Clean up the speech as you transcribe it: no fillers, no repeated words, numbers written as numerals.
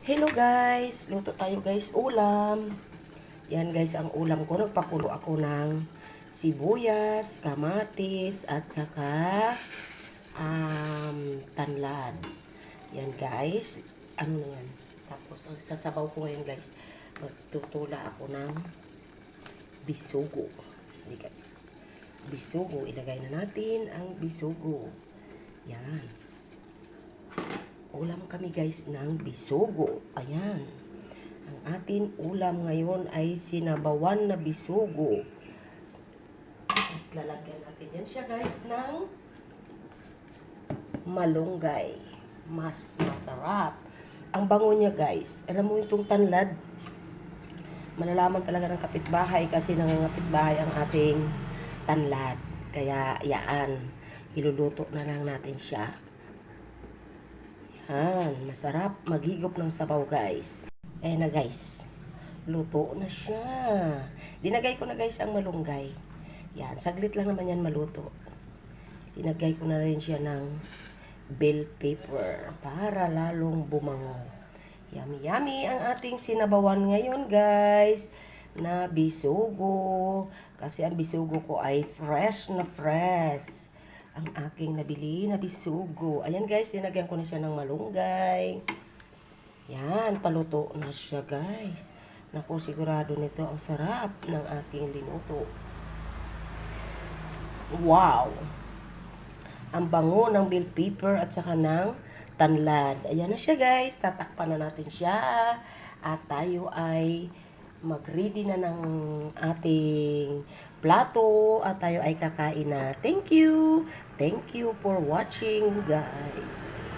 Hello guys, luto tayo guys, ulam. Yan guys, ang ulam ko, nagpakulo ako ng sibuyas, kamatis, at saka tanlad. Yan guys, ano na yan. Tapos, ang sasabaw ko ngayon guys, magtutula ako ng bisugo. Hindi guys, bisugo, ilagay na natin ang bisugo. Yan. Ulam kami guys ng bisugo. Ayan. Ang atin ulam ngayon ay sinabawan na bisugo. At lalagyan natin yan siya guys ng malunggay. Mas masarap. Ang bango niya guys. Alam mo itong tanlad? Malalaman talaga ng kapitbahay kasi nangangapitbahay ang ating tanlad. Kaya yaan. Iluluto na lang natin siya. Yan, masarap maghigop ng sabaw guys. Ayan na guys, luto na siya. Dinagay ko na guys ang malunggay. Yan, saglit lang naman yan maluto. Dinagay ko na rin siya ng bell pepper para lalong bumango. Yummy yummy ang ating sinabawan ngayon guys na bisugo. Kasi ang bisugo ko ay fresh na fresh. Ang aking nabili na bisugo. Ayan guys, dinagyan ko na siya ng malunggay. Yan, paluto na siya guys. Naku, sigurado nito ang sarap ng aking linuto. Wow! Ang bango ng bell pepper at saka ng tanlad. Ayan na siya guys, tatakpan na natin siya. At tayo ay mag-ready na ng ating plato at tayo ay kakain na. Thank you! Thank you for watching guys!